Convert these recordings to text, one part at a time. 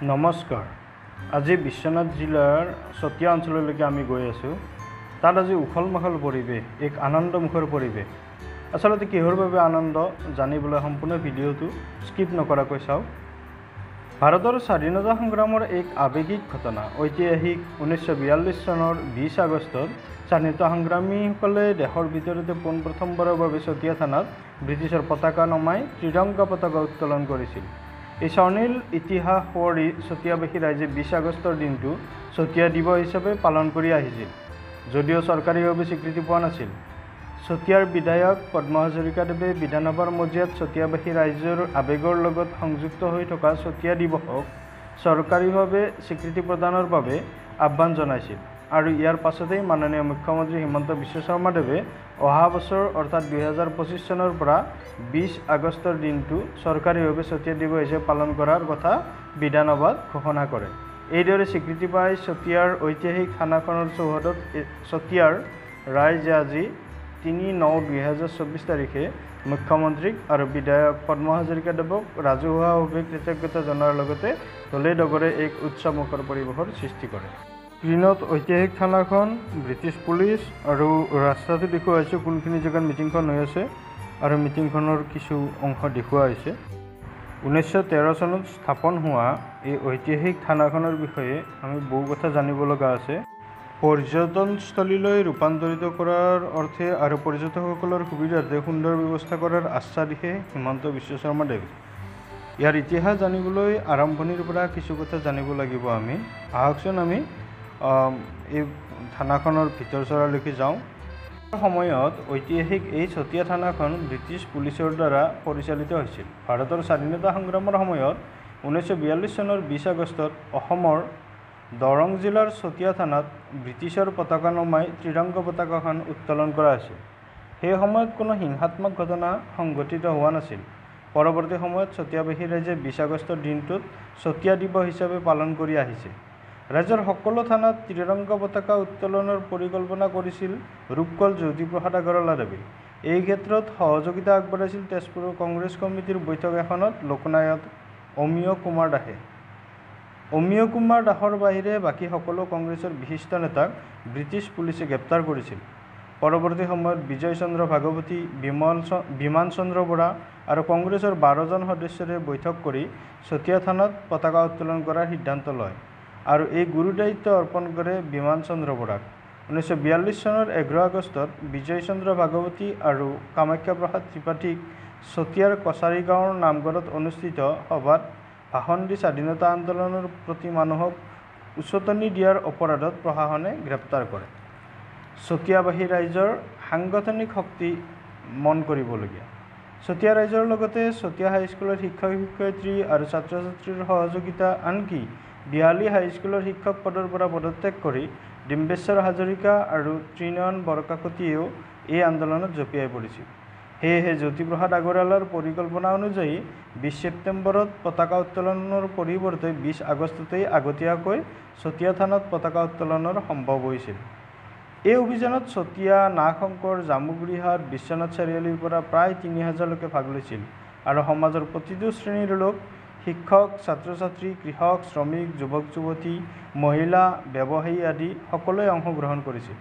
নমস্কাৰ। আজি বিশ্বনাথ জিলাৰ চতিয়া অঞ্চললৈকে আমি গৈ আছোঁ। তাত আজি উখল মাখল পৰিৱেশ, এক আনন্দমুখৰ পৰিৱেশ। আচলতে কিহৰ বাবে আনন্দ জানিবলৈ সম্পূৰ্ণ ভিডিঅ'টো স্কিপ নকৰাকৈ চাওক। ভাৰতৰ স্বাধীনতা সংগ্ৰামৰ এক আৱেগিক ঘটনা। ঐতিহাসিক 1942 চনৰ 20 আগষ্টত স্বাধীনতা সংগ্ৰামীসকলে দেশৰ ভিতৰতে পোনপ্ৰথমবাৰৰ বাবে চতিয়া থানাত ব্ৰিটিছৰ পতাকা নমাই ত্ৰিৰংগা পতাকা উত্তোলন কৰিছিল। এই স্বৰ্ণীল ইতিহাস সোঁৱৰি চতিয়াবাসী ৰাইজে 20 আগষ্টৰ দিনটো চতিয়া দিৱস হিচাপে পালন কৰি আহিছিল, যদিও চৰকাৰীভাৱে স্বীকৃতি পোৱা নাছিল। চতিয়াৰ বিধায়ক পদ্ম হাজৰিকাদেৱে বিধানসভাৰ মজিয়াত চতিয়াবাসী ৰাইজৰ আৱেগৰ লগত সংযুক্ত হৈ থকা চতিয়া দিৱসক চৰকাৰীভাৱে স্বীকৃতি প্ৰদানৰ বাবে আহ্বান জনাইছিল আৰু ইয়াৰ পাছতেই মাননীয় মুখ্যমন্ত্ৰী হিমন্ত বিশ্ব শৰ্মাদেৱে অহা বছৰ অৰ্থাৎ 2025 চনৰ পৰা 20 আগষ্টৰ দিনটো চৰকাৰীভাৱে চতিয়া দিৱস হিচাপে পালন কৰাৰ কথা বিধানসভাত ঘোষণা কৰে। এইদৰে স্বীকৃতি পাই চতিয়াৰ ঐতিহাসিক থানাখনৰ চৌহদত চতিয়াৰ ৰাইজে আজি 3/9/2024 তাৰিখে মুখ্যমন্ত্ৰীক আৰু বিধায়ক পদ্ম হাজৰিকাদেৱক ৰাজহুৱাভাৱে কৃতজ্ঞতা জনোৱাৰ লগতে দলে ডগৰে এক উৎসৱমুখৰ পৰিৱেশৰ সৃষ্টি কৰে। স্ক্ৰীণত ঐতিহাসিক থানাখন, ব্ৰিটিছ পুলিচ আৰু ৰাস্তাটো দেখুওৱা হৈছে কোনখিনি জেগাত মিটিংখন হৈ আছে আৰু মিটিংখনৰ কিছু অংশ দেখুওৱা হৈছে। 1913 চনত স্থাপন হোৱা এই ঐতিহাসিক থানাখনৰ বিষয়ে আমি বহু কথা জানিব লগা আছে। পৰ্যটনস্থলীলৈ ৰূপান্তৰিত কৰাৰ অৰ্থে আৰু পৰ্যটকসকলৰ সুবিধাৰ্থে সুন্দৰ ব্যৱস্থা কৰাৰ আশ্বাস দিছে হিমন্ত বিশ্ব শৰ্মাদেৱে। ইয়াৰ ইতিহাস জানিবলৈ আৰম্ভণিৰ পৰা কিছু কথা জানিব লাগিব আমি। আহকচোন আমি এই থানাখনৰ ভিতৰ চৰালৈকে যাওঁ। সময়ত ঐতিহাসিক এই চতিয়া থানাখন ব্ৰিটিছ পুলিচৰ দ্বাৰা পৰিচালিত হৈছিল। ভাৰতৰ স্বাধীনতা সংগ্ৰামৰ সময়ত 1942 চনৰ 20 আগষ্টত অসমৰ দৰং জিলাৰ চতিয়া থানাত ব্ৰিটিছৰ পতাকা নমাই ত্ৰিৰংগা পতাকাখন উত্তোলন কৰা হৈছিল। সেই সময়ত কোনো হিংসাত্মক ঘটনা সংঘটিত হোৱা নাছিল। পৰৱৰ্তী সময়ত চতিয়াবাসী ৰাইজে 20 আগষ্টৰ দিনটোত চতিয়া দিৱস হিচাপে পালন কৰি আহিছে। ৰাজ্যৰ সকলো থানাত ত্ৰিৰংগা পতাকা উত্তোলনৰ পৰিকল্পনা কৰিছিল ৰূপকল জ্যোতিপ্ৰসাদ আগৰৱালাদেৱে। এই ক্ষেত্ৰত সহযোগিতা আগবঢ়াইছিল তেজপুৰৰ কংগ্ৰেছ কমিটিৰ বৈঠক এখনত লোকনায়ক অমিয় কুমাৰ দাসে। অমিয় কুমাৰ দাসৰ বাহিৰে বাকী সকলো কংগ্ৰেছৰ বিশিষ্ট নেতাক ব্ৰিটিছ পুলিচে গ্ৰেপ্তাৰ কৰিছিল। পৰৱৰ্তী সময়ত বিজয় চন্দ্ৰ ভাগৱতী, বিমান চন্দ্ৰ বৰা আৰু কংগ্ৰেছৰ 12জন সদস্যৰে বৈঠক কৰি চতিয়া থানাত পতাকা উত্তোলন কৰাৰ সিদ্ধান্ত লয় আৰু এই গুৰু দায়িত্ব অৰ্পণ কৰে বিমান চন্দ্ৰ বৰাক। 1942 চনৰ 11 আগষ্টত বিজয় চন্দ্ৰ ভাগৱতী আৰু কামাখ্যা প্ৰসাদ ত্ৰিপাঠীক চতিয়াৰ কছাৰী গাঁৱৰ নামঘৰত অনুষ্ঠিত সভাত ভাষণ দি স্বাধীনতা আন্দোলনৰ প্ৰতি মানুহক উচতনি দিয়াৰ অপৰাধত প্ৰশাসনে গ্ৰেপ্তাৰ কৰে। চতিয়াবাসী ৰাইজৰ সাংগঠনিক শক্তি মন কৰিবলগীয়া। চতিয়া ৰাইজৰ লগতে চতিয়া হাইস্কুলৰ শিক্ষক শিক্ষয়িত্ৰী আৰু ছাত্ৰ ছাত্ৰীৰ সহযোগিতা, আনকি বিহালী হাইস্কুলৰ শিক্ষক পদৰ পৰা পদত্যাগ কৰি ডিম্বেশ্বৰ হাজৰিকা আৰু ত্ৰিনয়ন বৰকাকতিয়েও এই আন্দোলনত জঁপিয়াই পৰিছিল। সেয়েহে জ্যোতিপ্ৰসাদ আগৰৱালাৰ পৰিকল্পনা অনুযায়ী 20 ছেপ্টেম্বৰত পতাকা উত্তোলনৰ পৰিৱৰ্তে 20 আগষ্টতেই আগতীয়াকৈ চতিয়া থানাত পতাকা উত্তোলনৰ সম্ভৱ হৈছিল। এই অভিযানত চতিয়া, নাগশংকৰ, জামুগুৰিহাট, বিশ্বনাথ চাৰিআলিৰ পৰা প্ৰায় 3000 লোকে ভাগ লৈছিল আৰু সমাজৰ প্ৰতিটো শ্ৰেণীৰ লোক, শিক্ষক, ছাত্ৰ ছাত্ৰী, কৃষক, শ্ৰমিক, যুৱক যুৱতী, মহিলা, ব্যৱসায়ী আদি সকলোৱে অংশগ্ৰহণ কৰিছিল।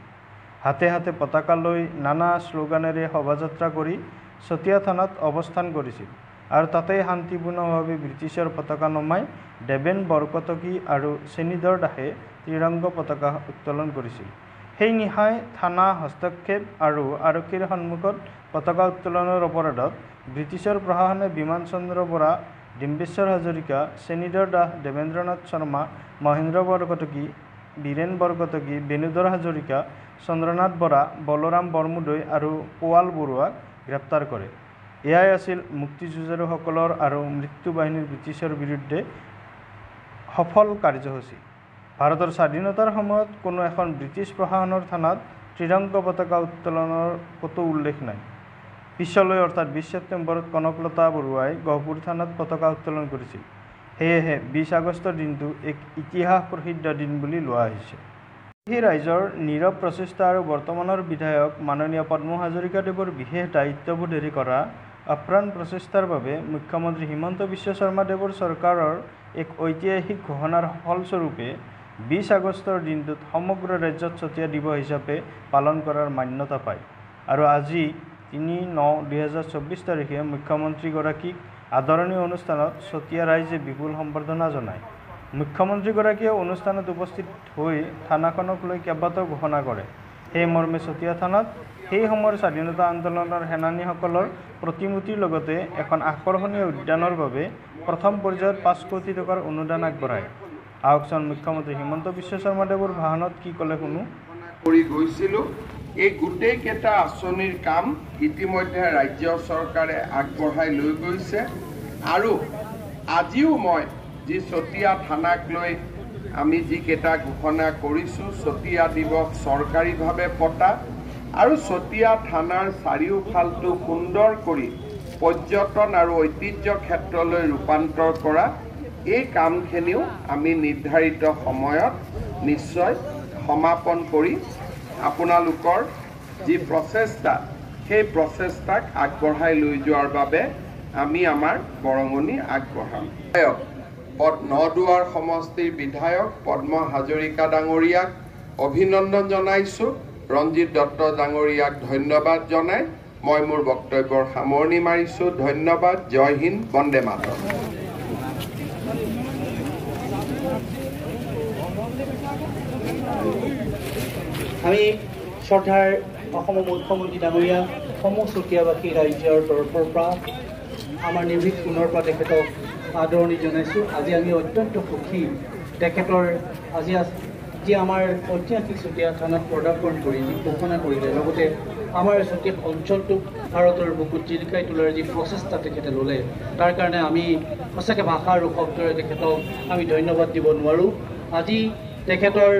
হাতে হাতে পতাকা লৈ নানা শ্লোগানেৰে শোভাযাত্ৰা কৰি চতিয়া থানাত অৱস্থান কৰিছিল আৰু তাতেই শান্তিপূৰ্ণভাৱে ব্ৰিটিছৰ পতাকা নমাই দেবেন বৰকটকী আৰু শ্ৰীধৰ দাসে ত্ৰিৰংগা পতাকা উত্তোলন কৰিছিল। সেই নিশাই থানা হস্তক্ষেপ আৰু আৰক্ষীৰ সন্মুখত পতাকা উত্তোলনৰ অপৰাধত ব্ৰিটিছৰ প্ৰশাসনে বিমান চন্দ্ৰ বৰা, ডিম্বেশ্বৰ হাজৰিকা, শ্ৰীধৰ দাস, দেৱেন্দ্ৰনাথ শৰ্মা, মহেন্দ্ৰ বৰকটকী, বীৰেন বৰকটকী, বেণুধৰ হাজৰিকা, চন্দ্ৰনাথ বৰা, বলৰাম বৰমুদৈ আৰু পোৱাল বৰুৱাক গ্ৰেপ্তাৰ কৰে। এয়াই আছিল মুক্তিযুঁজাৰুসকলৰ আৰু মৃত্যু বাহিনীৰ ব্ৰিটিছৰ বিৰুদ্ধে সফল কাৰ্যসূচী। ভাৰতৰ স্বাধীনতাৰ সময়ত কোনো এখন ব্ৰিটিছ প্ৰশাসনৰ থানাত ত্ৰিৰংগা পতাকা উত্তোলনৰ ক'তো উল্লেখ নাই। পিছলৈ অৰ্থাৎ 20 ছেপ্টেম্বৰত কনকলতা বৰুৱাই গহপুৰ থানাত পতাকা উত্তোলন কৰিছিল। সেয়েহে 20 আগষ্টৰ দিনটো এক ইতিহাস প্ৰসিদ্ধ দিন বুলি লোৱা হৈছে। সেই ৰাইজৰ নীৰৱ প্ৰচেষ্টা আৰু বৰ্তমানৰ বিধায়ক মাননীয় পদ্ম হাজৰিকাদেৱৰ বিশেষ দায়িত্ববোধেৰে কৰা আপ্ৰাণ প্ৰচেষ্টাৰ বাবে মুখ্যমন্ত্ৰী হিমন্ত বিশ্ব শৰ্মাদেৱৰ চৰকাৰৰ এক ঐতিহাসিক ঘোষণাৰ ফলস্বৰূপে 20 আগষ্টৰ দিনটোত সমগ্ৰ ৰাজ্যত চতিয়া দিৱস হিচাপে পালন কৰাৰ মান্যতা পায় আৰু আজি 3/9/2024 তাৰিখে মুখ্যমন্ত্ৰীগৰাকীক আদৰণি অনুষ্ঠানত চতিয়া ৰাইজে বিপুল সম্বৰ্ধনা জনায়। মুখ্যমন্ত্ৰীগৰাকীয়ে অনুষ্ঠানত উপস্থিত হৈ থানাখনক লৈ কেইবাটাও ঘোষণা কৰে। সেই মৰ্মে চতিয়া থানাত সেই সময়ৰ স্বাধীনতা আন্দোলনৰ সেনানীসকলৰ প্ৰতিমূৰ্তিৰ লগতে এখন আকৰ্ষণীয় উদ্যানৰ বাবে প্ৰথম পৰ্যায়ত 5 কোটি টকাৰ অনুদান আগবঢ়ায়। আহকচোন মুখ্যমন্ত্ৰী হিমন্ত বিশ্ব শৰ্মা দেৱৰ ভাষণত কি ক'লে শুনো। কৰি গৈছিলোঁ এই গোটেইকেইটা আঁচনিৰ কাম ইতিমধ্যে ৰাজ্য চৰকাৰে আগবঢ়াই লৈ গৈছে আৰু আজিও মই যি চতিয়া থানাক লৈ আমি যিকেইটা ঘোষণা কৰিছোঁ চতিয়া দিৱস চৰকাৰীভাৱে পতা আৰু চতিয়া থানাৰ চাৰিওফালটো সুন্দৰ কৰি পৰ্যটন আৰু ঐতিহ্য ক্ষেত্ৰলৈ ৰূপান্তৰ কৰা এই কামখিনিও আমি নিৰ্ধাৰিত সময়ত নিশ্চয় সমাপন কৰি আপোনালোকৰ যি প্ৰচেষ্টা সেই প্ৰচেষ্টাক আগবঢ়াই লৈ যোৱাৰ বাবে আমি আমাৰ বৰঙণি আগবঢ়াম। নদুৱাৰ সমষ্টিৰ বিধায়ক পদ্ম হাজৰিকা ডাঙৰীয়াক অভিনন্দন জনাইছোঁ। ৰঞ্জিত দত্ত ডাঙৰীয়াক ধন্যবাদ জনাই মই মোৰ বক্তব্যৰ সামৰণি মাৰিছোঁ। ধন্যবাদ। জয় হিন্দ। বন্দে মাতৰম। আমি শ্ৰদ্ধাৰ অসমৰ মুখ্যমন্ত্ৰী ডাঙৰীয়া সমূহ চতিয়াবাসী ৰাজ্যৰ তৰফৰ পৰা আমাৰ নিৰ্ভীক পুনৰ পৰা তেখেতক আদৰণি জনাইছোঁ। আজি আমি অত্যন্ত সুখী তেখেতৰ আজি যি আমাৰ ঐতিহাসিক চতিয়া থানাত পদাৰ্পণ কৰি যি ঘোষণা কৰিলে লগতে আমাৰ চতিয়া অঞ্চলটোক ভাৰতৰ বুকুত জিলিকাই তোলাৰ যি প্ৰচেষ্টা তেখেতে ল'লে তাৰ কাৰণে আমি সঁচাকৈ ভাষা আৰু শব্দৰে তেখেতক আমি ধন্যবাদ দিব নোৱাৰোঁ। আজি তেখেতৰ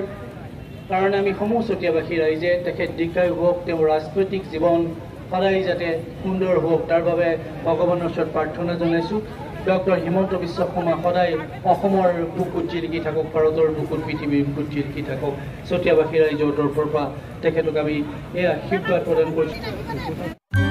কাৰণে আমি সমূহ চতিয়াবাসী ৰাইজে তেখেত দীৰ্ঘায়ু হওক, তেওঁৰ ৰাজনৈতিক জীৱন সদায় যাতে সুন্দৰ হওক তাৰ বাবে ভগৱানৰ ওচৰত প্ৰাৰ্থনা জনাইছোঁ। ডক্টৰ হিমন্ত বিশ্ব শৰ্মা সদায় অসমৰ বুকুত জিলিকি থাকক, ভাৰতৰ বুকুত পৃথিৱীৰ বুকুত জিলিকি থাকক। চতিয়াবাসী ৰাইজৰ তৰফৰ পৰা তেখেতক আমি এই আশীৰ্বাদ প্ৰদান কৰিছোঁ।